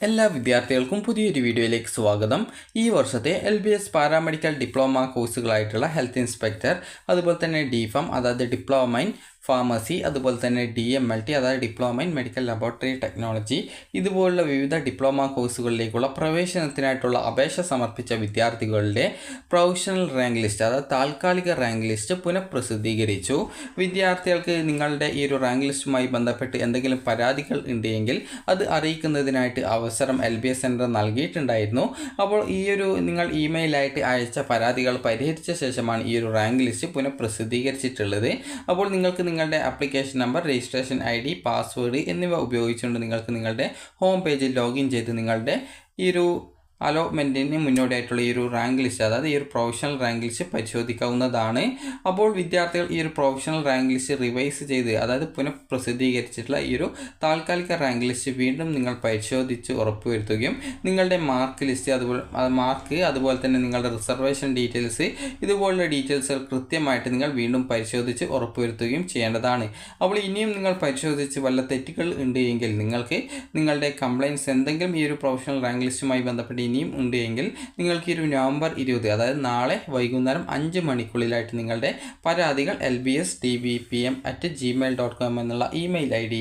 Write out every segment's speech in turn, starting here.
എല്ലാ വിദ്യാർത്ഥികൾക്കും പുതിയൊരു വീഡിയോയിലേക്ക് സ്വാഗതം. ഈ വർഷത്തെ LBS പാരാമെഡിക്കൽ ഡിപ്ലോമ കോഴ്സുകളായിട്ടുള്ള ഹെൽത്ത് ഇൻസ്പെക്ടർ, അതുപോലെ തന്നെ DPharm അതായത് ഡിപ്ലോമ ഇൻ ഫാർമസി, അതുപോലെ തന്നെ DMLT അതായത് diploma in medical laboratory technology, ഇതുപോലുള്ള വിവിധ ഡിപ്ലോമ കോഴ്സുകളിലേക്കുള്ള പ്രവേശനത്തിനായിട്ടുള്ള അപേക്ഷ സമർപ്പിച്ച വിദ്യാർത്ഥികളുടെ പ്രൊവിഷണൽ റാങ്ക് ലിസ്റ്റ് അതായത് താൽക്കാലിക റാങ്ക് ലിസ്റ്റ് പുനഃപ്രസിദ്ധീകരിച്ചു. വിദ്യാർത്ഥികൾക്ക് നിങ്ങളുടെ ഈ ഒരു റാങ്ക് ലിസ്റ്റുമായി ബന്ധപ്പെട്ട് എന്തെങ്കിലും പരാതികൾ ഉണ്ടെങ്കിൽ അത് അറിയിക്കുന്നതിനായിട്ട് അവസരം LBS സെൻറ്റർ നൽകിയിട്ടുണ്ടായിരുന്നു. അപ്പോൾ നിങ്ങൾ ഇമെയിലായിട്ട് അയച്ച പരാതികൾ പരിഹരിച്ച ശേഷമാണ് ഈ ഒരു റാങ്ക് ലിസ്റ്റ് പുനഃപ്രസിദ്ധീകരിച്ചിട്ടുള്ളത്. അപ്പോൾ നിങ്ങൾക്ക് നിങ്ങളുടെ application number, registration ID, password എന്നിവ ഉപയോഗിച്ചുകൊണ്ട് നിങ്ങൾക്ക് നിങ്ങളുടെ ഹോം പേജിൽ ലോഗിൻ ചെയ്ത് നിങ്ങളുടെ ഈ ഒരു അലോട്ട്മെൻറ്റിന് മുന്നോടിയായിട്ടുള്ള ഈ ഒരു റാങ്ക് ലിസ്റ്റ് അതായത് ഈ ഒരു പ്രൊഫഷണൽ റാങ്ക് ലിസ്റ്റ് പരിശോധിക്കാവുന്നതാണ്. അപ്പോൾ വിദ്യാർത്ഥികൾ ഈ ഒരു പ്രൊഫഷണൽ റാങ്ക് ലിസ്റ്റ് റിവൈസ് ചെയ്ത് അതായത് പുനഃപ്രസിദ്ധീകരിച്ചിട്ടുള്ള ഈ ഒരു താൽക്കാലിക റാങ്ക് ലിസ്റ്റ് വീണ്ടും നിങ്ങൾ പരിശോധിച്ച് ഉറപ്പുവരുത്തുകയും നിങ്ങളുടെ മാർക്ക് ലിസ്റ്റ് അതുപോലെ തന്നെ നിങ്ങളുടെ റിസർവേഷൻ ഡീറ്റെയിൽസ് ഇതുപോലുള്ള ഡീറ്റെയിൽസ് കൃത്യമായിട്ട് നിങ്ങൾ വീണ്ടും പരിശോധിച്ച് ഉറപ്പുവരുത്തുകയും ചെയ്യേണ്ടതാണ്. അപ്പോൾ ഇനിയും നിങ്ങൾ പരിശോധിച്ച് വല്ല തെറ്റുകൾ ഉണ്ട് എങ്കിൽ നിങ്ങൾക്ക് നിങ്ങളുടെ കംപ്ലയിൻസ് എന്തെങ്കിലും ഈ ഒരു പ്രൊഫഷണൽ റാങ്ക് ലിസ്റ്റുമായി ബന്ധപ്പെട്ട് ഇനിയും ഉണ്ട് എങ്കിൽ നിങ്ങൾക്ക് ഒരു നവംബർ 20 അതായത് നാളെ വൈകുന്നേരം 5 മണിക്കുള്ളിലായിട്ട് നിങ്ങളുടെ പരാതികൾ lbsdbpm@gmail.com എന്നുള്ള ഇമെയിൽ ID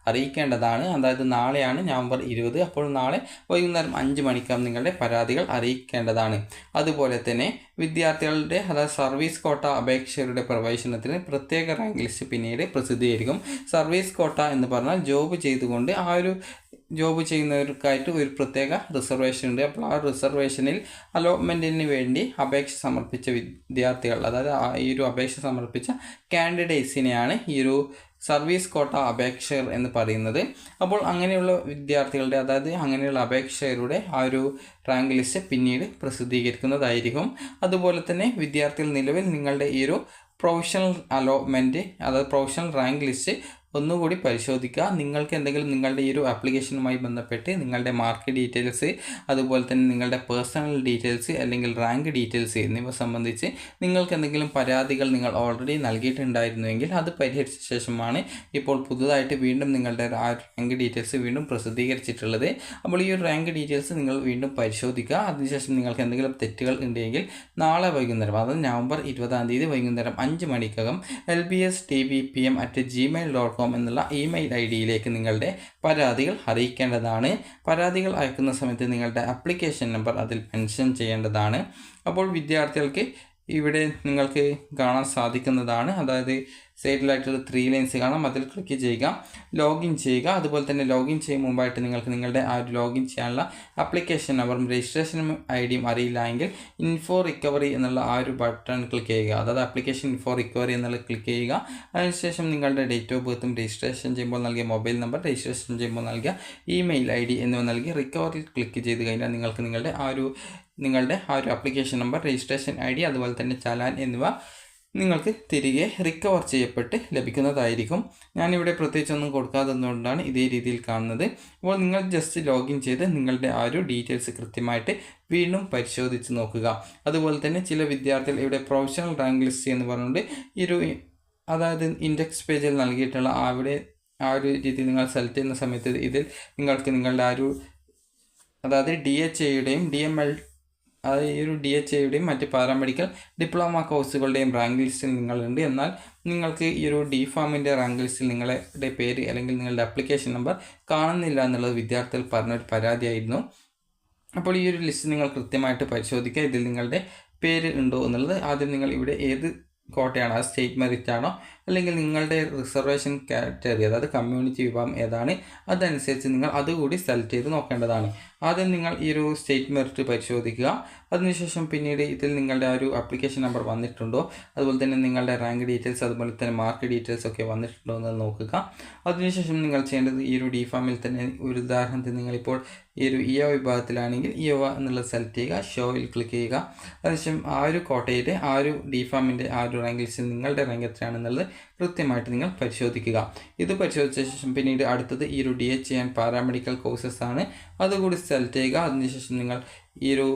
അറിയിക്കേണ്ടതാണ്. അതായത് നാളെയാണ് നവംബർ 20. അപ്പോൾ നാളെ വൈകുന്നേരം 5 മണിക്കാകും നിങ്ങളുടെ പരാതികൾ അറിയിക്കേണ്ടതാണ്. അതുപോലെ തന്നെ വിദ്യാർത്ഥികളുടെ അതായത് സർവീസ് കോട്ട അപേക്ഷകരുടെ പ്രവേശനത്തിന് പ്രത്യേക റാങ്ക് ലിസ്റ്റ് പിന്നീട് പ്രസിദ്ധീകരിക്കും. സർവീസ് കോട്ട എന്ന് പറഞ്ഞാൽ ജോബ് ചെയ്തുകൊണ്ട് ജോബ് ചെയ്യുന്നവർക്കായിട്ട് ഒരു പ്രത്യേക റിസർവേഷൻ ഉണ്ട്. അപ്പോൾ ആ റിസർവേഷനിൽ അലോട്ട്മെൻറ്റിന് വേണ്ടി അപേക്ഷ സമർപ്പിച്ച വിദ്യാർത്ഥികൾ അതായത് ഈ ഒരു അപേക്ഷ സമർപ്പിച്ച കാൻഡിഡേറ്റ്സിനെയാണ് ഈ ഒരു സർവീസ് കോട്ട അപേക്ഷകർ എന്ന് പറയുന്നത്. അപ്പോൾ അങ്ങനെയുള്ള വിദ്യാർത്ഥികളുടെ അതായത് അങ്ങനെയുള്ള അപേക്ഷകരുടെ ആ ഒരു റാങ്ക് ലിസ്റ്റ് പിന്നീട് പ്രസിദ്ധീകരിക്കുന്നതായിരിക്കും. അതുപോലെ തന്നെ വിദ്യാർത്ഥികൾ നിലവിൽ നിങ്ങളുടെ ഈ ഒരു പ്രൊഫഷണൽ അലോട്ട്മെൻറ്റ് അതായത് പ്രൊഫഷണൽ റാങ്ക് ലിസ്റ്റ് ഒന്നുകൂടി പരിശോധിക്കുക. നിങ്ങൾക്ക് എന്തെങ്കിലും നിങ്ങളുടെ ഈ ഒരു ആപ്ലിക്കേഷനുമായി ബന്ധപ്പെട്ട് നിങ്ങളുടെ മാർക്ക് ഡീറ്റെയിൽസ്, അതുപോലെ തന്നെ നിങ്ങളുടെ പേഴ്സണൽ ഡീറ്റെയിൽസ് അല്ലെങ്കിൽ റാങ്ക് ഡീറ്റെയിൽസ് എന്നിവ സംബന്ധിച്ച് നിങ്ങൾക്ക് എന്തെങ്കിലും പരാതികൾ നിങ്ങൾ ഓൾറെഡി നൽകിയിട്ടുണ്ടായിരുന്നുവെങ്കിൽ അത് പരിഹരിച്ച ശേഷമാണ് ഇപ്പോൾ പുതുതായിട്ട് വീണ്ടും നിങ്ങളുടെ ആ റാങ്ക് ഡീറ്റെയിൽസ് വീണ്ടും പ്രസിദ്ധീകരിച്ചിട്ടുള്ളത്. അപ്പോൾ ഈ ഒരു റാങ്ക് ഡീറ്റെയിൽസ് നിങ്ങൾ വീണ്ടും പരിശോധിക്കുക. അതിനുശേഷം നിങ്ങൾക്ക് എന്തെങ്കിലും തെറ്റുകൾ ഉണ്ടെങ്കിൽ നാളെ വൈകുന്നേരം അതായത് നവംബർ 20 വൈകുന്നേരം 5 മണിക്കകം lbsdbpm@gmail.com എന്നുള്ള ഇമെയിൽ ID നിങ്ങളുടെ പരാതികൾ അറിയിക്കേണ്ടതാണ്. പരാതികൾ അയക്കുന്ന സമയത്ത് നിങ്ങളുടെ ആപ്ലിക്കേഷൻ നമ്പർ അതിൽ മെൻഷൻ ചെയ്യേണ്ടതാണ്. അപ്പോൾ വിദ്യാർത്ഥികൾക്ക് ഇവിടെ നിങ്ങൾക്ക് കാണാൻ സാധിക്കുന്നതാണ്. അതായത് സൈഡിലായിട്ടുള്ള 3 ലൈൻസ് കാണാം, അതിൽ ക്ലിക്ക് ചെയ്യുക, ലോഗിൻ ചെയ്യുക. അതുപോലെ തന്നെ ലോഗിൻ ചെയ്യും മുമ്പായിട്ട് നിങ്ങൾക്ക് നിങ്ങളുടെ ആ ഒരു ലോഗിൻ ചെയ്യാനുള്ള ആപ്ലിക്കേഷൻ നമ്പറും രജിസ്ട്രേഷൻ ID അറിയില്ല എങ്കിൽ ഇൻഫോ റിക്കവറി എന്നുള്ള ആ ഒരു ബട്ടൺ ക്ലിക്ക് ചെയ്യുക. അതായത് ആപ്ലിക്കേഷൻ ഇൻഫോ റിക്കവറി എന്നുള്ളത് ക്ലിക്ക് ചെയ്യുക. അതിനുശേഷം നിങ്ങളുടെ ഡേറ്റ് ഓഫ് ബർത്തും രജിസ്ട്രേഷൻ ചെയ്യുമ്പോൾ നൽകിയ മൊബൈൽ നമ്പർ, രജിസ്ട്രേഷൻ ചെയ്യുമ്പോൾ നൽകിയ ഇമെയിൽ ID എന്നിവ നൽകി റിക്കവറിൽ ക്ലിക്ക് ചെയ്ത് കഴിഞ്ഞാൽ നിങ്ങൾക്ക് നിങ്ങളുടെ ആ ഒരു ആപ്ലിക്കേഷൻ നമ്പർ, രജിസ്ട്രേഷൻ ID അതുപോലെ തന്നെ ചലാൻ എന്നിവ നിങ്ങൾക്ക് തിരികെ റിക്കവർ ചെയ്യപ്പെട്ട് ലഭിക്കുന്നതായിരിക്കും. ഞാനിവിടെ പ്രത്യേകിച്ചൊന്നും കൊടുക്കാത്തതുകൊണ്ടാണ് ഇതേ രീതിയിൽ കാണുന്നത്. അപ്പോൾ നിങ്ങൾ ജസ്റ്റ് ലോഗിൻ ചെയ്ത് നിങ്ങളുടെ ആ ഒരു ഡീറ്റെയിൽസ് കൃത്യമായിട്ട് വീണ്ടും പരിശോധിച്ച് നോക്കുക. അതുപോലെ തന്നെ ചില വിദ്യാർത്ഥികൾ ഇവിടെ പ്രൊഫഷണൽ റാങ്ക് ലിസ്റ്റ് എന്ന് പറഞ്ഞുകൊണ്ട് അതായത് ഇൻഡെക്സ് പേജിൽ നൽകിയിട്ടുള്ള ആ ഒരു രീതിയിൽ നിങ്ങൾ സെലക്ട് ചെയ്യുന്ന സമയത്ത് ഇതിൽ നിങ്ങൾക്ക് നിങ്ങളുടെ ആ ഒരു അതായത് DHAയുടെയും അതായത് ഈ ഒരു DHAയുടെയും മറ്റ് പാരാമെഡിക്കൽ ഡിപ്ലോമ കോഴ്സുകളുടെയും റാങ്ക് ലിസ്റ്റിൽ നിങ്ങളുണ്ട്. എന്നാൽ നിങ്ങൾക്ക് ഈ ഒരു DPharmൻ്റെ റാങ്ക് ലിസ്റ്റിൽ നിങ്ങളുടെ പേര് അല്ലെങ്കിൽ നിങ്ങളുടെ ആപ്ലിക്കേഷൻ നമ്പർ കാണുന്നില്ല എന്നുള്ളത് വിദ്യാർത്ഥികൾ പറഞ്ഞൊരു പരാതിയായിരുന്നു. അപ്പോൾ ഈ ഒരു ലിസ്റ്റ് നിങ്ങൾ കൃത്യമായിട്ട് പരിശോധിക്കുക. ഇതിൽ നിങ്ങളുടെ പേര് ഉണ്ടോ എന്നുള്ളത് ആദ്യം നിങ്ങൾ ഇവിടെ ഏത് കോട്ടയാണോ, അത് സ്റ്റേറ്റ് മെറിറ്റ് ആണോ അല്ലെങ്കിൽ നിങ്ങളുടെ റിസർവേഷൻ കാറ്റഗറി അതായത് കമ്മ്യൂണിറ്റി വിഭാഗം ഏതാണ് അതനുസരിച്ച് നിങ്ങൾ അതുകൂടി സെലക്ട് ചെയ്ത് നോക്കേണ്ടതാണ്. ആദ്യം നിങ്ങൾ ഈ ഒരു സ്റ്റേറ്റ് മെറിറ്റ് പരിശോധിക്കുക. അതിനുശേഷം പിന്നീട് ഇതിൽ നിങ്ങളുടെ ആ ഒരു ആപ്ലിക്കേഷൻ നമ്പർ വന്നിട്ടുണ്ടോ, അതുപോലെ തന്നെ നിങ്ങളുടെ റാങ്ക് ഡീറ്റെയിൽസ് അതുപോലെ തന്നെ മാർക്ക് ഡീറ്റെയിൽസ് ഒക്കെ വന്നിട്ടുണ്ടോ എന്ന് നോക്കുക. അതിനുശേഷം നിങ്ങൾ ചെയ്യേണ്ടത് ഈ ഒരു DPharmൽ തന്നെ ഒരു ഉദാഹരണത്തിന് നിങ്ങളിപ്പോൾ ഈ ഒരു EO വിഭാഗത്തിലാണെങ്കിൽ EO എന്നുള്ളത് സെലക്ട് ചെയ്യുക, ഷോയിൽ ക്ലിക്ക് ചെയ്യുക. അതിനുശേഷം ആ ഒരു കോട്ടയുടെ ആ ഒരു DPharmൻ്റെ ആ ഒരു റാങ്ക് ലിസ്റ്റിൽ നിങ്ങളുടെ റാങ്ക് എത്രയാണെന്നുള്ളത് കൃത്യമായിട്ട് നിങ്ങൾ പരിശോധിക്കുക. ഇത് പരിശോധിച്ച ശേഷം പിന്നീട് അടുത്തത് ഈ ഒരു DHA ആൻഡ് പാരാമെഡിക്കൽ കോഴ്സസ് ആണ്, അതുകൂടി സെലക്ട് ചെയ്യുക. അതിനുശേഷം നിങ്ങൾ ഈ ഒരു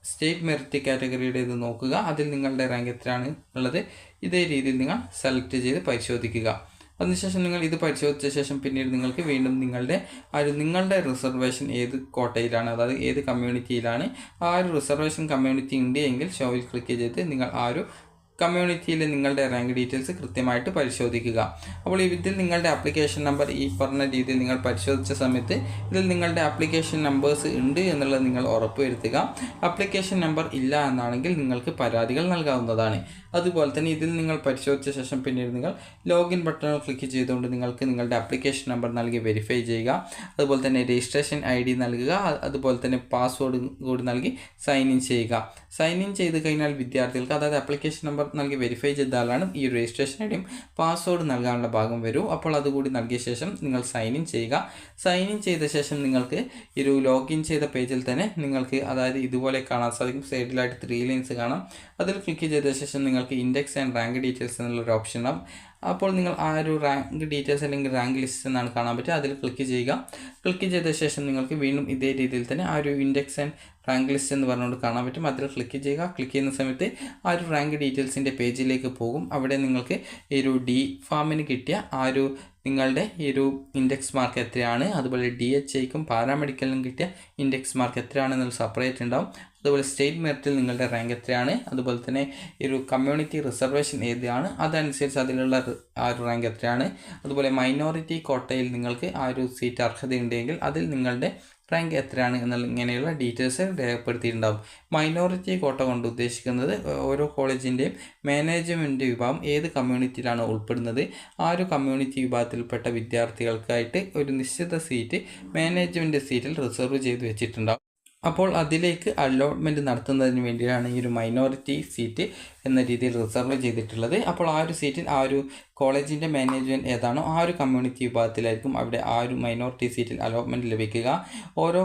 സ്റ്റേറ്റ് മെറിറ്റ് കാറ്റഗറിയുടെ ഇത് നോക്കുക. അതിൽ നിങ്ങളുടെ റാങ്ക് എത്രയാണ് ഉള്ളത് ഇതേ രീതിയിൽ നിങ്ങൾ സെലക്ട് ചെയ്ത് പരിശോധിക്കുക. അതിനുശേഷം നിങ്ങൾ ഇത് പരിശോധിച്ച ശേഷം പിന്നീട് നിങ്ങൾക്ക് വീണ്ടും നിങ്ങളുടെ റിസർവേഷൻ ഏത് കോട്ടയിലാണ്, അതായത് ഏത് കമ്മ്യൂണിറ്റിയിലാണ്, ആ ഒരു റിസർവേഷൻ കമ്മ്യൂണിറ്റി ഉണ്ട് എങ്കിൽ ഷോയിൽ ക്ലിക്ക് ചെയ്ത് നിങ്ങൾ ആ ഒരു കമ്മ്യൂണിറ്റിയിലെ നിങ്ങളുടെ റാങ്ക് ഡീറ്റെയിൽസ് കൃത്യമായിട്ട് പരിശോധിക്കുക. അപ്പോൾ ഇതിൽ നിങ്ങളുടെ ആപ്ലിക്കേഷൻ നമ്പർ ഈ പറഞ്ഞ രീതിയിൽ നിങ്ങൾ പരിശോധിച്ച സമയത്ത് ഇതിൽ നിങ്ങളുടെ ആപ്ലിക്കേഷൻ നമ്പേഴ്സ് ഉണ്ട് എന്നുള്ളത് നിങ്ങൾ ഉറപ്പുവരുത്തുക. ആപ്ലിക്കേഷൻ നമ്പർ ഇല്ല എന്നാണെങ്കിൽ നിങ്ങൾക്ക് പരാതികൾ നൽകാവുന്നതാണ്. അതുപോലെ തന്നെ ഇതിൽ നിങ്ങൾ പരിശോധിച്ച ശേഷം പിന്നീട് നിങ്ങൾ ലോഗിൻ ബട്ടണിൽ ക്ലിക്ക് ചെയ്തുകൊണ്ട് നിങ്ങൾക്ക് നിങ്ങളുടെ ആപ്ലിക്കേഷൻ നമ്പർ നൽകി വെരിഫൈ ചെയ്യുക. അതുപോലെ തന്നെ രജിസ്ട്രേഷൻ ID നൽകുക. അതുപോലെ തന്നെ പാസ്വേഡ് കൂടി നൽകി സൈൻ ഇൻ ചെയ്യുക. സൈൻ ഇൻ ചെയ്ത് കഴിഞ്ഞാൽ വിദ്യാർത്ഥികൾക്ക്, അതായത് ആപ്ലിക്കേഷൻ നമ്പർ നൽകി വെരിഫൈ ചെയ്താലാണ് ഈ രജിസ്ട്രേഷൻ IDയും പാസ്വേഡ് നൽകാനുള്ള ഭാഗം വരൂ. അപ്പോൾ അതുകൂടി നൽകിയ ശേഷം നിങ്ങൾ സൈൻ ഇൻ ചെയ്യുക. സൈൻ ഇൻ ചെയ്ത ശേഷം നിങ്ങൾക്ക് ഒരു ലോഗിൻ ചെയ്ത പേജിൽ തന്നെ നിങ്ങൾക്ക്, അതായത് ഇതുപോലെ കാണാൻ സാധിക്കും. സൈഡിലായിട്ട് 3 ലൈൻസ് കാണാം. അതിൽ ക്ലിക്ക് ചെയ്ത ശേഷം നിങ്ങൾക്ക് ഇൻഡെക്സ് ആൻഡ് റാങ്ക് ഡീറ്റെയിൽസ് എന്നുള്ളൊരു ഓപ്ഷൻ ഉണ്ടാവും. അപ്പോൾ നിങ്ങൾ ആ ഒരു റാങ്ക് ഡീറ്റെയിൽസ് അല്ലെങ്കിൽ റാങ്ക് ലിസ്റ്റ് എന്നാണ് കാണാൻ പറ്റുക. അതിൽ ക്ലിക്ക് ചെയ്യുക. ക്ലിക്ക് ചെയ്ത ശേഷം നിങ്ങൾക്ക് വീണ്ടും ഇതേ രീതിയിൽ തന്നെ ആ ഒരു ഇൻഡെക്സ് ആൻഡ് റാങ്ക് ലിസ്റ്റ് എന്ന് പറഞ്ഞുകൊണ്ട് കാണാൻ പറ്റും. അതിൽ ക്ലിക്ക് ചെയ്യുക. ക്ലിക്ക് ചെയ്യുന്ന സമയത്ത് ആ ഒരു റാങ്ക് ഡീറ്റെയിൽസിൻ്റെ പേജിലേക്ക് പോകും. അവിടെ നിങ്ങൾക്ക് ഈ ഒരു ഡി ഫാമിന് കിട്ടിയ ആ ഒരു നിങ്ങളുടെ ഈ ഒരു ഇൻഡെക്സ് മാർക്ക് എത്രയാണ്, അതുപോലെ DHAക്കും പാരാമെഡിക്കലിനും കിട്ടിയ ഇൻഡെക്സ് മാർക്ക് എത്രയാണെന്നുള്ള സെപ്പറേറ്റ് ഉണ്ടാവും. അതുപോലെ സ്റ്റേറ്റ് മെറിറ്റിൽ നിങ്ങളുടെ റാങ്ക് എത്രയാണ്, അതുപോലെ തന്നെ ഈ ഒരു കമ്മ്യൂണിറ്റി റിസർവേഷൻ ഏതാണ്, അതനുസരിച്ച് അതിലുള്ള ആ ഒരു റാങ്ക് എത്രയാണ്, അതുപോലെ മൈനോറിറ്റി കോട്ടയിൽ നിങ്ങൾക്ക് ആ ഒരു സീറ്റ് അർഹതയുണ്ടെങ്കിൽ അതിൽ നിങ്ങളുടെ റാങ്ക് എത്രയാണ് എന്നുള്ള ഇങ്ങനെയുള്ള ഡീറ്റെയിൽസ് രേഖപ്പെടുത്തിയിട്ടുണ്ടാകും. മൈനോറിറ്റി കോട്ട കൊണ്ട് ഉദ്ദേശിക്കുന്നത് ഓരോ കോളേജിൻ്റെയും മാനേജ്മെൻറ്റ് വിഭാഗം ഏത് കമ്മ്യൂണിറ്റിയിലാണ് ഉൾപ്പെടുന്നത്, ആ ഒരു കമ്മ്യൂണിറ്റി വിഭാഗത്തിൽപ്പെട്ട വിദ്യാർത്ഥികൾക്കായിട്ട് ഒരു നിശ്ചിത സീറ്റ് മാനേജ്മെൻറ്റ് സീറ്റിൽ റിസർവ് ചെയ്ത് വെച്ചിട്ടുണ്ടാകും. അപ്പോൾ അതിലേക്ക് അലോട്ട്മെൻറ്റ് നടത്തുന്നതിന് വേണ്ടിയാണ് ഈ ഒരു മൈനോറിറ്റി സീറ്റ് എന്ന രീതിയിൽ റിസർവ് ചെയ്തിട്ടുള്ളത്. അപ്പോൾ ആ ഒരു സീറ്റിൽ ആ ഒരു കോളേജിൻ്റെ മാനേജ്മെൻറ്റ് ഏതാണോ ആ ഒരു കമ്മ്യൂണിറ്റി വിഭാഗത്തിലായിരിക്കും അവിടെ ആ ഒരു മൈനോറിറ്റി സീറ്റിൽ അലോട്ട്മെൻറ്റ് ലഭിക്കുക. ഓരോ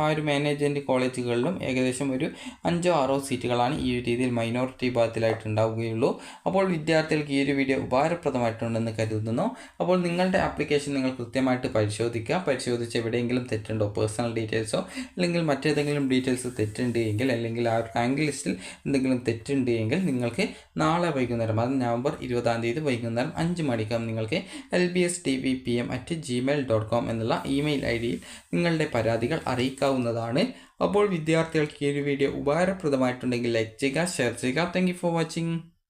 ആ ഒരു മാനേജ്മെൻറ്റ് കോളേജുകളിലും ഏകദേശം ഒരു 5-6 സീറ്റുകളാണ് ഈ ഒരു രീതിയിൽ മൈനോറിറ്റി വിഭാഗത്തിലായിട്ട് ഉണ്ടാവുകയുള്ളൂ. അപ്പോൾ വിദ്യാർത്ഥികൾക്ക് ഈ ഒരു വീഡിയോ ഉപകാരപ്രദമായിട്ടുണ്ടെന്ന് കരുതുന്നു. അപ്പോൾ നിങ്ങളുടെ ആപ്ലിക്കേഷൻ നിങ്ങൾ കൃത്യമായിട്ട് പരിശോധിക്കുക. പരിശോധിച്ച് എവിടെയെങ്കിലും തെറ്റുണ്ടോ, പേഴ്സണൽ ഡീറ്റെയിൽസോ അല്ലെങ്കിൽ മറ്റേതെങ്കിലും ഡീറ്റെയിൽസ് തെറ്റുണ്ട് എങ്കിൽ, അല്ലെങ്കിൽ ആ റാങ്ക് ലിസ്റ്റിൽ എന്തെങ്കിലും തെറ്റുണ്ട് എങ്കിൽ നിങ്ങൾക്ക് നാളെ വൈകുന്നേരം, അത് നവംബർ 20-ാം തീയതി വൈകുന്നേരം 5 മണിക്കകം നിങ്ങൾക്ക് lbstvpm@gmail.com എന്നുള്ള ഇമെയിൽ IDയിൽ നിങ്ങളുടെ പരാതികൾ അറിയിക്കാവുന്നതാണ്. അപ്പോൾ വിദ്യാർത്ഥികൾക്ക് ഈ ഒരു വീഡിയോ ഉപകാരപ്രദമായിട്ടുണ്ടെങ്കിൽ ലൈക്ക് ചെയ്യുക, ഷെയർ ചെയ്യുക. Thank you for watching.